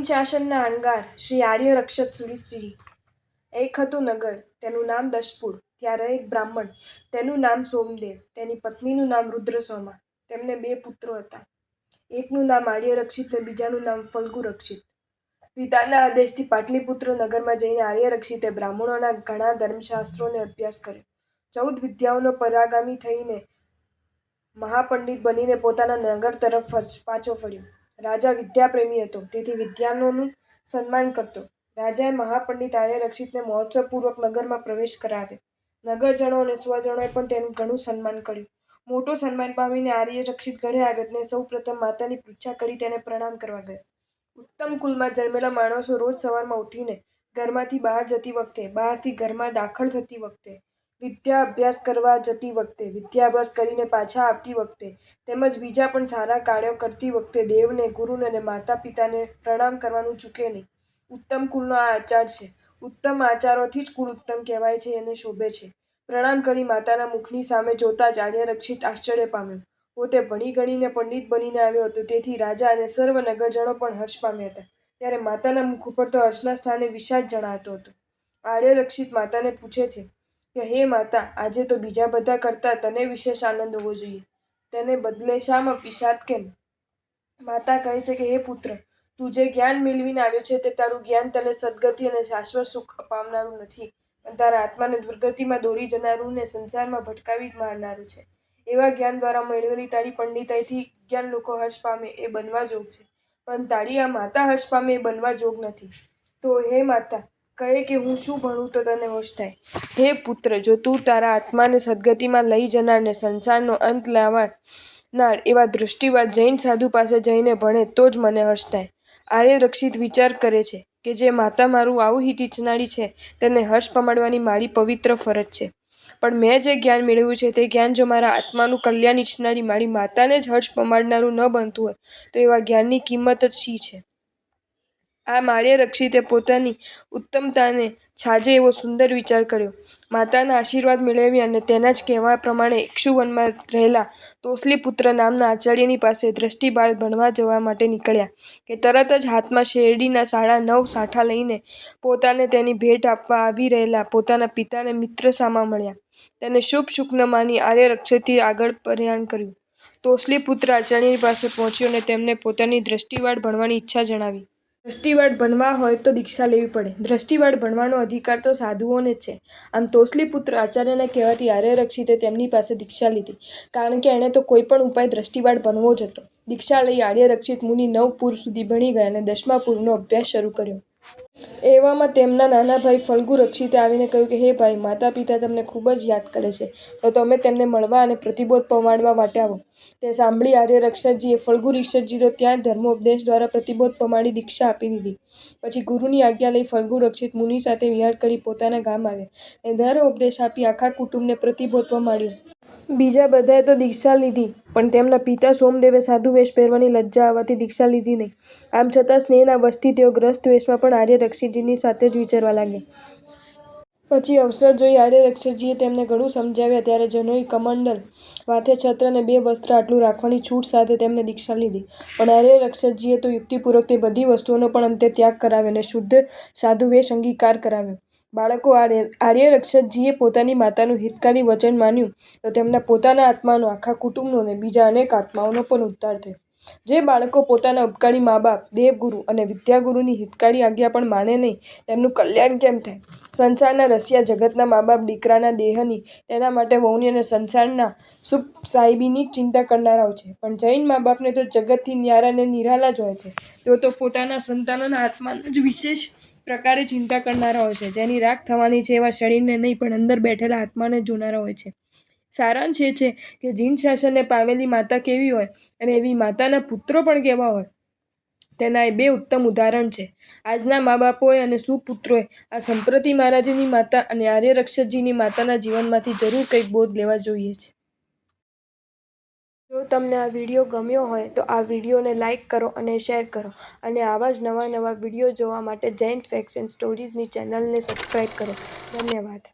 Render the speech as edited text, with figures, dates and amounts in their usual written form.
શાસનના અણગાર શ્રી આર્ય રક્ષક સુરીશ્રી. એક હતું નગર, તેનું નામ દશપુર. ત્યાં રહે એક બ્રાહ્મણ, તેનું નામ સોમદેવ. તેની પત્નીનું નામ રુદ્રસોમા. તેમને 2 પુત્રો હતા. એકનું નામ આર્ય રક્ષિત ને બીજાનું નામ ફલ્ગુ રક્ષિત. પિતાના આદેશથી પાટલીપુત્ર નગરમાં જઈને આર્ય રક્ષિતે બ્રાહ્મણોના ઘણા ધર્મશાસ્ત્રોને અભ્યાસ કર્યો. 14 વિદ્યાઓનો પરાગામી થઈને મહાપંડિત બનીને પોતાના નગર તરફ પાછો ફર્યો. રાજા વિદ્યાપ્રેમી હતો, તેથી વિદ્વાનોનું સન્માન કરતો. રાજાએ મહાપંડિત આર્ય રક્ષિતને મહોત્સવપૂર્વક નગરમાં પ્રવેશ કરાવ્યો. નગરજનો અને સ્વજનોએ પણ તેનું ઘણું સન્માન કર્યું. મોટું સન્માન પામીને આર્ય રક્ષિત ઘરે આવ્યો ને સૌ પ્રથમ માતાની પૃચ્છા કરી તેને પ્રણામ કરવા ગયો. ઉત્તમ કુલમાં જન્મેલા માણસો રોજ સવારમાં ઉઠીને ઘરમાંથી બહાર જતી વખતે, બહારથી ઘરમાં દાખલ થતી વખતે, વિદ્યા અભ્યાસ કરવા જતી વખતે, વિદ્યાભ્યાસ કરીને પાછા આવતી વખતે તેમજ બીજા પણ સારા કાર્યો કરતી વખતે દેવને, ગુરુને અને માતા પિતાને પ્રણામ કરવાનું ચૂકે નહીં. ઉત્તમ કુલનો આ આચાર છે. ઉત્તમ આચારોથી જ કુળ ઉત્તમ કહેવાય છે અને શોભે છે. પ્રણામ કરી માતાના મુખની સામે જોતા જ આર્ય રક્ષિત આશ્ચર્ય પામ્યો. પોતે ભણી ગણીને પંડિત બનીને આવ્યો હતો, તેથી રાજા અને સર્વ નગરજનો પણ હર્ષ પામ્યા હતા. ત્યારે માતાના મુખ ઉપર તો હર્ષના સ્થાને વિષાદ જણાતો હતો. આર્ય રક્ષિત માતાને પૂછે છે કે હે માતા, આજે તો બીજા બધા કરતાં તને વિશેષ આનંદ હોવો જોઈએ, તેને બદલે શામાં વિષાદ કેમ? માતા કહે છે કે હે પુત્ર, તું જે જ્ઞાન મેળવીને આવ્યો છે તે તારું જ્ઞાન તને સદગતિ અને શાશ્વત સુખ અપાવનારું નથી, પણ તારા આત્માને દુર્ગતિમાં દોરી જનારું ને સંસારમાં ભટકાવી મારનારું છે. એવા જ્ઞાન દ્વારા મેળવેલી તારી પંડિતાઈથી જ્ઞાન લોકો હર્ષ પામે એ બનવા જોગ છે, પણ તારી આ માતા હર્ષ પામે એ બનવા જોગ નથી. તો હે માતા કહે કે હું શું ભણું તો તને હોશ થાય? હે પુત્ર, જો તું તારા આત્માને સદગતિમાં લઈ જનાર ને સંસારનો અંત લાવનાર એવા દૃષ્ટિવાદ જૈન સાધુ પાસે જઈને ભણે તો જ મને હર્ષ થાય. આર્ય રક્ષિત વિચાર કરે છે કે જે માતા મારું આવું હિત ઈચ્છનારી છે તેને હર્ષ પમાડવાની મારી પવિત્ર ફરજ છે. પણ મેં જે જ્ઞાન મેળવ્યું છે તે જ્ઞાન જો મારા આત્માનું કલ્યાણ ઈચ્છનારી મારી માતાને જ હર્ષ પમાડનારું ન બનતું હોય તો એવા જ્ઞાનની કિંમત જ શી છે? આમ આર્ય રક્ષિતે પોતાની ઉત્તમતાને છાજે એવો સુંદર વિચાર કર્યો. માતાના આશીર્વાદ મેળવ્યા અને તેના જ કહેવા પ્રમાણે ઇક્ષુવનમાં રહેલા તોસલીપુત્ર નામના આચાર્યની પાસે દ્રષ્ટિબાળ ભણવા જવા માટે નીકળ્યા કે તરત જ હાથમાં શેરડીના સાડા 9 સાંઠા લઈને પોતાને તેની ભેટ આપવા આવી રહેલા પોતાના પિતાને મિત્ર સામા મળ્યા. તેને શુભ માની આર્ય રક્ષિતે આગળ પ્રયાણ કર્યું. તોસલીપુત્ર આચાર્યની પાસે પહોંચ્યો અને તેમને પોતાની દ્રષ્ટિબાળ ભણવાની ઈચ્છા જણાવી. દ્રષ્ટિબાળ ભણવા હોય તો દીક્ષા લેવી પડે. દ્રષ્ટિબાળ ભણવાનો અધિકાર તો સાધુઓને જ છે. આમ તોસલીપુત્ર આચાર્યના કહેવાથી આર્ય રક્ષિતે તેમની પાસે દીક્ષા લીધી, કારણ કે એણે તો કોઈ પણ ઉપાય દ્રષ્ટિબાળ ભણવો જ હતો. દીક્ષા લઈ આર્ય રક્ષિત મુનિ 9 પુર સુધી ભણી ગયા અને 10મા પુરનો અભ્યાસ શરૂ કર્યો. એવામાં તેમના નાના ભાઈ ફલ્ગુ રક્ષિતે આવીને કહ્યું કે હે ભાઈ, માતા પિતા તમને ખૂબ જ યાદ કરે છે, તો તમે તેમને મળવા અને પ્રતિબોધ પમાડવા માટે આવો. તે સાંભળી આર્ય રક્ષકજીએ ફલ્ગુ રક્ષિતજીનો ત્યાં ધર્મોપદેશ દ્વારા પ્રતિબોધ પમાડી દીક્ષા આપી દીધી. પછી ગુરુની આજ્ઞા લઈ ફલ્ગુ રક્ષિત મુનિ સાથે વિહાર કરી પોતાના ગામ આવ્યા અને ધર્મોપદેશ આપી આખા કુટુંબને પ્રતિબોધ પમાડ્યો. બીજા બધાએ તો દીક્ષા લીધી, પણ તેમના પિતા સોમદેવે સાધુ વેશ પહેરવાની લજ્જા આવવાથી દીક્ષા લીધી નહીં. આમ છતાં સ્નેહના વશથી તેઓ ગ્રસ્ત વેશમાં પણ આર્ય રક્ષિતજીની સાથે જ વિચરવા લાગ્યા. પછી અવસર જોઈ આર્ય રક્ષકજીએ તેમને ઘણું સમજાવ્યા ત્યારે જનોઈ, કમંડલ, માથે છત્ર અને 2 વસ્ત્ર આટલું રાખવાની છૂટ સાથે તેમને દીક્ષા લીધી. પણ આર્ય રક્ષકજીએ તો યુક્તિપૂર્વક તે બધી વસ્તુઓનો પણ અંતે ત્યાગ કરાવ્યો અને શુદ્ધ સાધુ વેશ અંગીકાર કરાવ્યો. બાળકો આર્ય રક્ષકજીએ પોતાની માતાનું હિતકારી વચન માન્યું તો તેમના પોતાના આત્માનો, આખા કુટુંબનો અને બીજા અનેક આત્માઓનો પણ ઉદ્ધાર થયો. જે બાળકો પોતાના ઉપકારી મા-બાપ, દેવગુરુ અને વિદ્યાગુરુની હિતકારી આજ્ઞા પણ માને નહીં તેમનું કલ્યાણ કેમ થાય? સંસારના રસિયા જગતના મા-બાપ દીકરાના દેહની, તેના માટે વહુની અને સંસારના સુખ સાહિબીની જ ચિંતા કરનારાઓ છે, પણ જૈન મા-બાપને તો જગતથી ન્યારા ને નિરાલા જ હોય છે. તેઓ તો પોતાના સંતાનોના આત્માની જ વિશેષ પ્રકારે ચિંતા કરનારા હોય છે, જેની રાખ થવાની છે એવા શરીરને નહીં પણ અંદર બેઠેલા આત્માને જ જોનારા હોય છે. સારાંશ એ છે કે જૈન શાસનને પામેલી માતા કેવી હોય અને એવી માતાના પુત્રો પણ કેવા હોય તેના એ 2 ઉત્તમ ઉદાહરણ છે. આજના મા-બાપોએ અને સુપુત્રોએ આ સંપ્રતિ મહારાજની માતા અને આર્ય રક્ષકજીની માતાના જીવનમાંથી જરૂર કંઈક બોધ લેવા જોઈએ છે. જો તમને આ વિડીયો ગમ્યો હોય તો આ વિડીયોને લાઈક કરો અને શેર કરો અને આવા જ નવા વિડીયો જોવા માટે જૈન ફેક્ટ્સ એન્ડ સ્ટોરીઝની ચેનલને સબસ્ક્રાઈબ કરો. ધન્યવાદ.